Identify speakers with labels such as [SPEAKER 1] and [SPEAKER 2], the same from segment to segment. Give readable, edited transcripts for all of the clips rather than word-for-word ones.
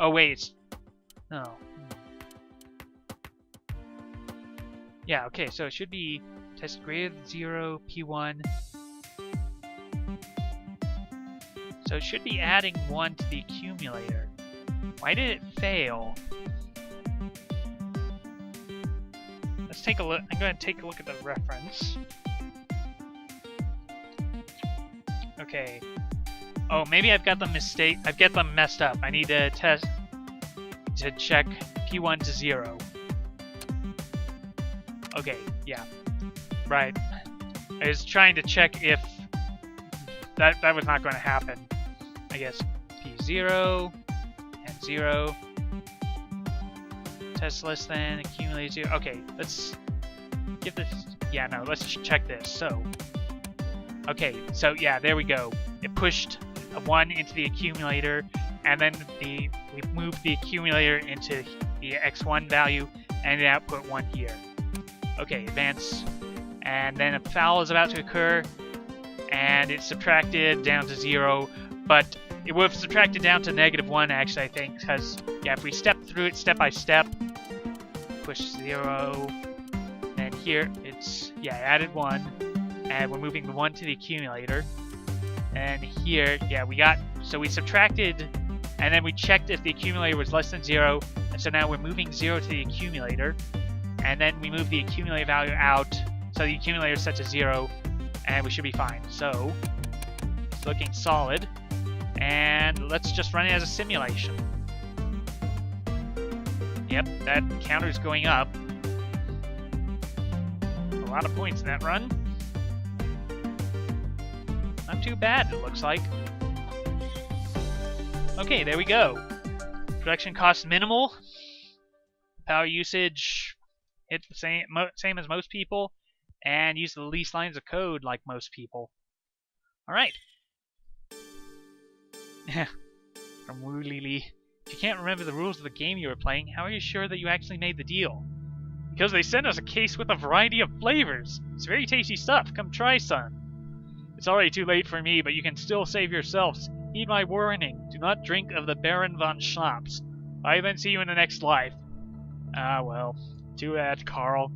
[SPEAKER 1] Oh wait, it's... No. Yeah, okay, so it should be test greater than 0, P1. So it should be adding 1 to the accumulator. Why did it fail? Let's take a look. I'm going to take a look at the reference. Okay. Oh, maybe I've got them messed up. I need to check P1 to 0. Okay, yeah. Right. I was trying to check if that was not going to happen. I guess P0 and 0. Test less than, accumulate 0. Okay, let's give this... Yeah, no, let's check this. So, okay, so yeah, there we go. It pushed a 1 into the accumulator, and then we moved the accumulator into the x1 value, and it output 1 here. Okay, advance. And then a foul is about to occur, and it's subtracted down to 0, but it would have subtracted down to -1, actually, I think, because, yeah, if we step through it step by step, push 0, and here it's, yeah, added 1, and we're moving the 1 to the accumulator, and here, yeah, we subtracted, and then we checked if the accumulator was less than 0, and so now we're moving 0 to the accumulator, and then we move the accumulator value out, so the accumulator is set to 0, and we should be fine. So, it's looking solid. And let's just run it as a simulation. Yep, that counter's going up. A lot of points in that run. Not too bad, it looks like. Okay, there we go. Production cost minimal. Power usage hit the same as most people. And use the least lines of code like most people. Alright. From Wu Lili. If you can't remember the rules of the game you were playing, how are you sure that you actually made the deal? Because they sent us a case with a variety of flavors. It's very tasty stuff. Come try some. It's already too late for me, but you can still save yourselves. Heed my warning. Do not drink of the Baron von Schnapps. I then see you in the next life. Ah, well. Too bad, Carl.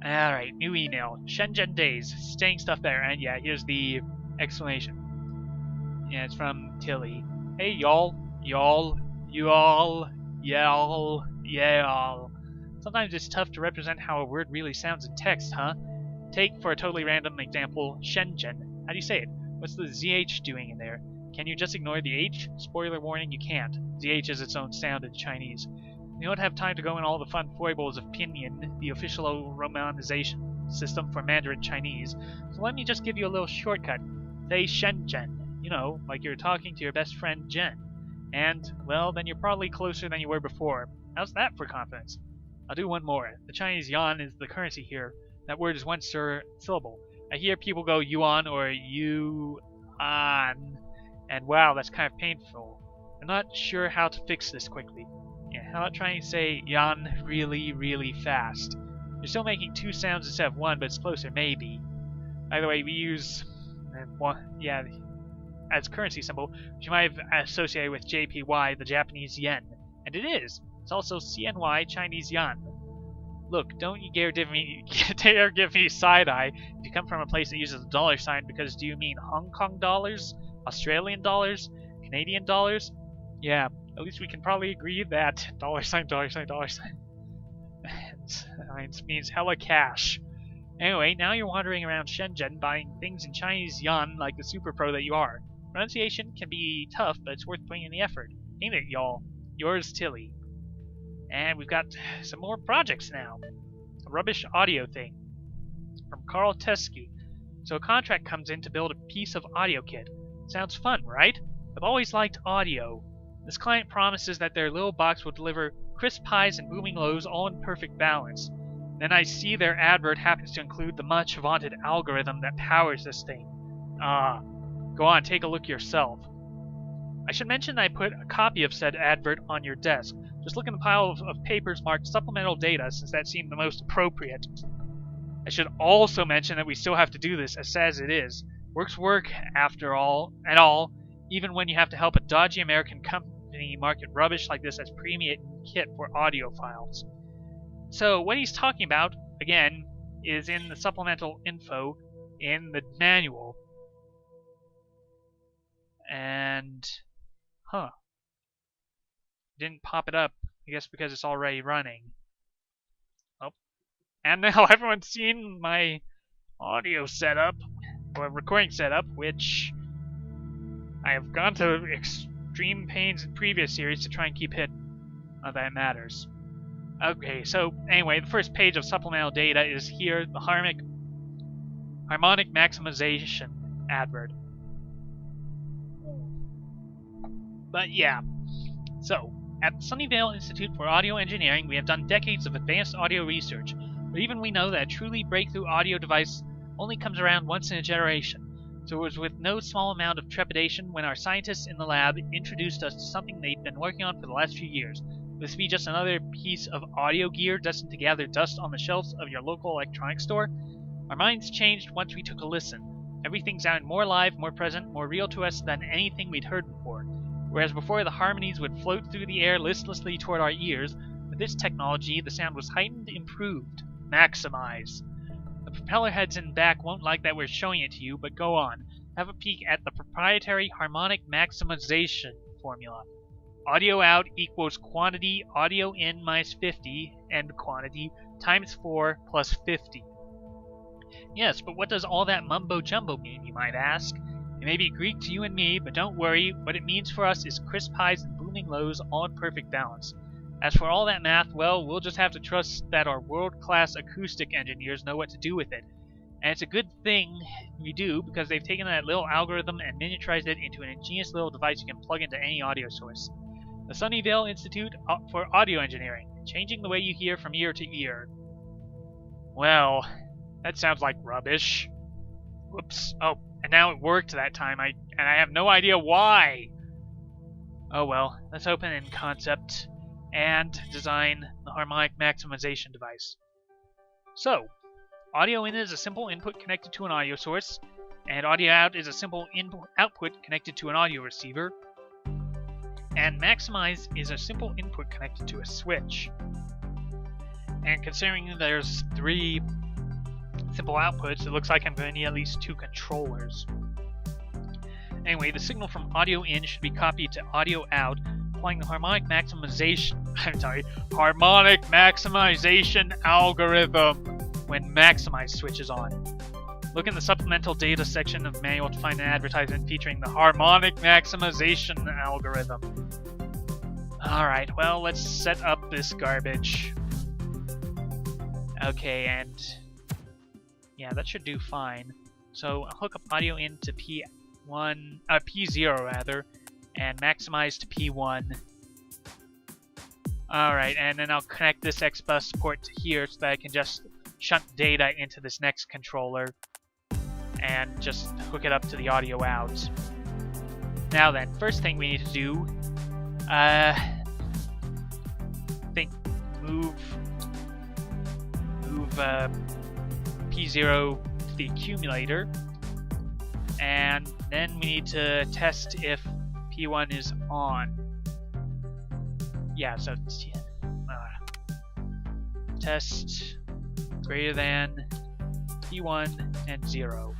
[SPEAKER 1] Alright, new email. Shenzhen days. Staying stuff there. And yeah, here's the explanation. Yeah, it's from Tilly. Hey, y'all. Y'all. Y'all. Y'all. Y'all. Sometimes it's tough to represent how a word really sounds in text, huh? Take, for a totally random example, Shenzhen. How do you say it? What's the ZH doing in there? Can you just ignore the H? Spoiler warning, you can't. ZH is its own sound in Chinese. We don't have time to go in all the fun foibles of Pinyin, the official romanization system for Mandarin Chinese, so let me just give you a little shortcut. Say Shenzhen. You know, like you're talking to your best friend Jen. And, well, then you're probably closer than you were before. How's that for confidence? I'll do one more. The Chinese yuan is the currency here. That word is one syllable. I hear people go yuan or you-an, and wow, that's kind of painful. I'm not sure how to fix this quickly. Yeah, how about trying to say yan really, really fast? You're still making 2 sounds instead of 1, but it's closer, maybe. By the way, we use as currency symbol, which you might have associated with JPY, the Japanese yen. And it is. It's also CNY, Chinese yuan. Look, don't you dare give me side-eye if you come from a place that uses a dollar sign, because do you mean Hong Kong dollars? Australian dollars? Canadian dollars? Yeah, at least we can probably agree that dollar sign. It means hella cash. Anyway, now you're wandering around Shenzhen buying things in Chinese yuan like the super pro that you are. Pronunciation can be tough, but it's worth putting in the effort. Ain't it, y'all? Yours, Tilly. And we've got some more projects now. A rubbish audio thing. From Carl Teskey. So a contract comes in to build a piece of audio kit. Sounds fun, right? I've always liked audio. This client promises that their little box will deliver crisp highs and booming lows all in perfect balance. Then I see their advert happens to include the much vaunted algorithm that powers this thing. Go on, take a look yourself. I should mention that I put a copy of said advert on your desk. Just look in the pile of papers marked supplemental data, since that seemed the most appropriate. I should also mention that we still have to do this, as sad as it is. Work's work, after all, even when you have to help a dodgy American company market rubbish like this as premium kit for audio files. So what he's talking about, again, is in the supplemental info in the manual. And, didn't pop it up, I guess because it's already running. Oh, and now everyone's seen my audio setup, or recording setup, which I have gone to extreme pains in previous series to try and keep hidden. Not that it matters. Okay, so anyway, the first page of supplemental data is here, the harmonic maximization advert. But yeah, so at the Sunnyvale Institute for Audio Engineering, we have done decades of advanced audio research, but even we know that a truly breakthrough audio device only comes around once in a generation. So it was with no small amount of trepidation when our scientists in the lab introduced us to something they'd been working on for the last few years. Would this be just another piece of audio gear destined to gather dust on the shelves of your local electronics store? Our minds changed once we took a listen. Everything sounded more alive, more present, more real to us than anything we'd heard before. Whereas before the harmonies would float through the air listlessly toward our ears, with this technology the sound was heightened, improved, maximized. The propeller heads in back won't like that we're showing it to you, but go on. Have a peek at the proprietary harmonic maximization formula. Audio out equals quantity audio in minus 50 and quantity times 4 plus 50. Yes, but what does all that mumbo-jumbo mean, you might ask? It may be Greek to you and me, but don't worry, what it means for us is crisp highs and booming lows all in perfect balance. As for all that math, well, we'll just have to trust that our world-class acoustic engineers know what to do with it. And it's a good thing we do, because they've taken that little algorithm and miniaturized it into an ingenious little device you can plug into any audio source. The Sunnyvale Institute for Audio Engineering, changing the way you hear from ear to ear. Well, that sounds like rubbish. Whoops. Oh, and now it worked that time, and I have no idea why. Oh well, let's open in concept and design the harmonic maximization device. So, audio in is a simple input connected to an audio source, and audio out is a simple output connected to an audio receiver, and maximize is a simple input connected to a switch. And considering there's 3 simple outputs, it looks like I'm going to need at least 2 controllers. Anyway, the signal from audio in should be copied to audio out, applying the harmonic maximization algorithm when maximize switches on. Look in the supplemental data section of the manual to find an advertisement featuring the harmonic maximization algorithm. Alright, well, let's set up this garbage. Okay, and yeah, that should do fine. So I'll hook up audio in to P0 rather, and maximize to P1. Alright, and then I'll connect this X-Bus port to here so that I can just shunt data into this next controller and just hook it up to the audio out. Now then, first thing we need to do, move P0 to the accumulator, and then we need to test if P1 is on. Yeah, so test greater than P1 and 0.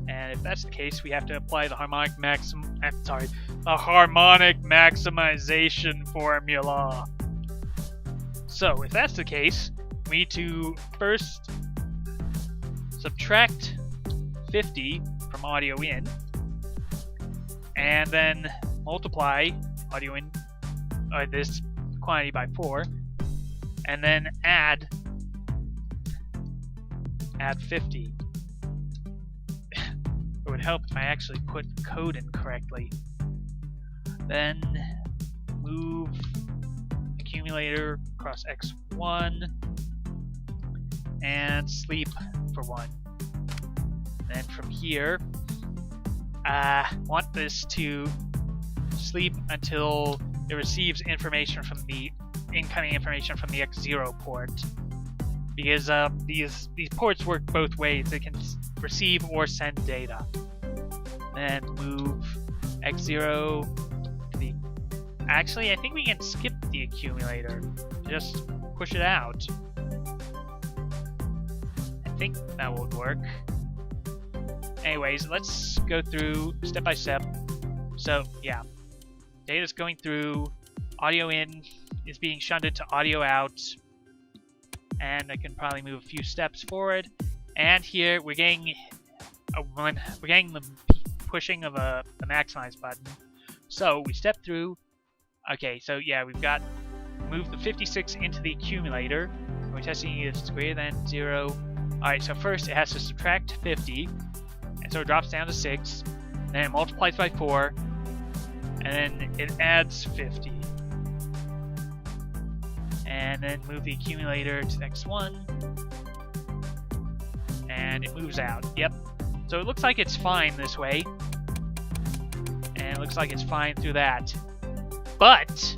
[SPEAKER 1] And if that's the case, we have to apply the harmonic maximization formula. So, if that's the case, we need to first subtract 50 from audio in, and then multiply audio in, this quantity by 4, and then add 50. It would help if I actually put the code in correctly. Then move accumulator across X1 and sleep for 1. Then from here, want this to sleep until it receives information from the incoming information from the X0 port, because these ports work both ways. They can receive or send data. Then move X0 to the Actually, I think we can skip the accumulator. Just push it out. I think that would work. Anyways, let's go through step by step. So, yeah. Data's going through. Audio in is being shunted to audio out. And I can probably move a few steps forward. And here we're getting the pushing of the maximize button. So we step through. Okay, so yeah, we've got move the 56 into the accumulator. We're testing if it's greater than 0. Alright, so first it has to subtract 50, and so it drops down to 6, then it multiplies by 4, and then it adds 50. And then move the accumulator to the next one, and it moves out. Yep. So it looks like it's fine this way, and it looks like it's fine through that. But,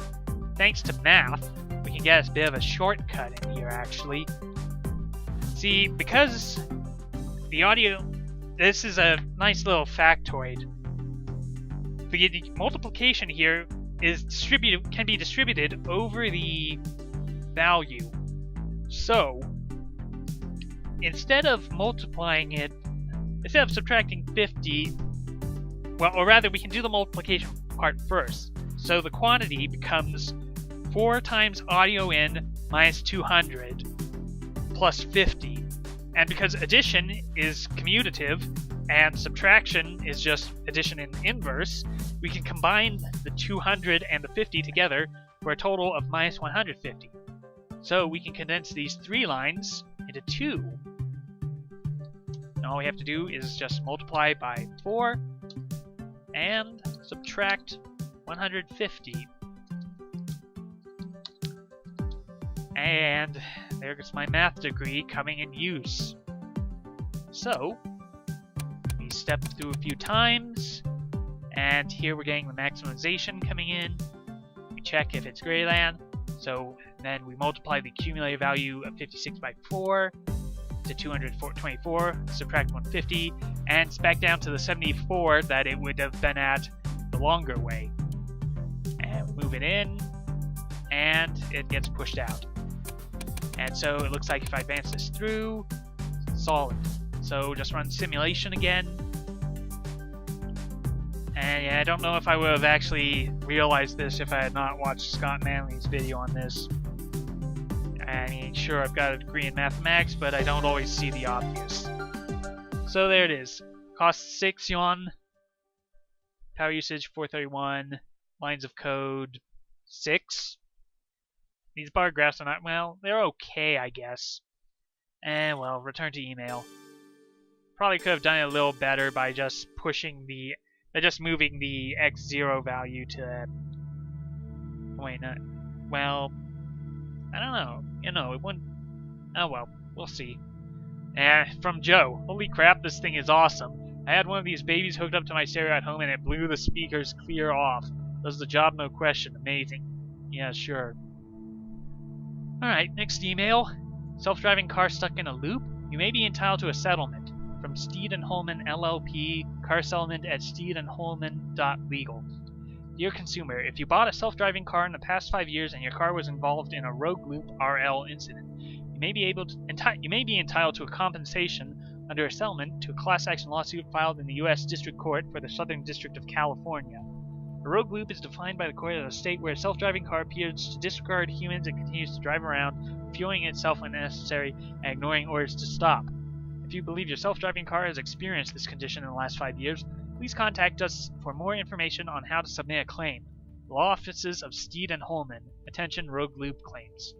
[SPEAKER 1] thanks to math, we can get a bit of a shortcut in here, actually. See, because the audio... This is a nice little factoid. The multiplication here can be distributed over the value. So, instead of subtracting 50, well, or rather, we can do the multiplication part first. So the quantity becomes 4 times audio in minus 200 plus 50. And because addition is commutative and subtraction is just addition in inverse, we can combine the 200 and the 50 together for a total of minus 150. So we can condense these 3 lines into 2. And all we have to do is just multiply by 4 and subtract 150. And there's my math degree coming in use. So, we step through a few times, and here we're getting the maximization coming in. We check if it's greater than, so then we multiply the accumulated value of 56 by 4 to 224, subtract 150, and it's back down to the 74 that it would have been at the longer way. And move it in, and it gets pushed out. And so it looks like if I advance this through, it's solid. So just run simulation again. And yeah, I don't know if I would have actually realized this if I had not watched Scott Manley's video on this. I mean, sure, I've got a degree in mathematics, but I don't always see the obvious. So there it is. Cost 6 yuan. Power usage 431. Lines of code 6. These bar graphs are not, well, they're okay, I guess. And, well, return to email. Probably could have done it a little better by just moving the x0 value to... Wait, no. Well, I don't know. You know, it wouldn't... Oh, well, we'll see. From Joe. Holy crap, this thing is awesome. I had one of these babies hooked up to my stereo at home and it blew the speakers clear off. Does the job, no question. Amazing. Yeah, sure. Alright, next email. Self-driving car stuck in a loop? You may be entitled to a settlement. From Steed and Holman LLP, car settlement at steedandholman.legal. Dear consumer, if you bought a self-driving car in the past 5 years and your car was involved in a rogue loop RL incident, you may be entitled to a compensation under a settlement to a class action lawsuit filed in the U.S. District Court for the Southern District of California. A rogue loop is defined by the court as a state where a self-driving car appears to disregard humans and continues to drive around, fueling itself when necessary and ignoring orders to stop. If you believe your self-driving car has experienced this condition in the last 5 years, please contact us for more information on how to submit a claim. Law offices of Steed and Holman. Attention, rogue loop claims.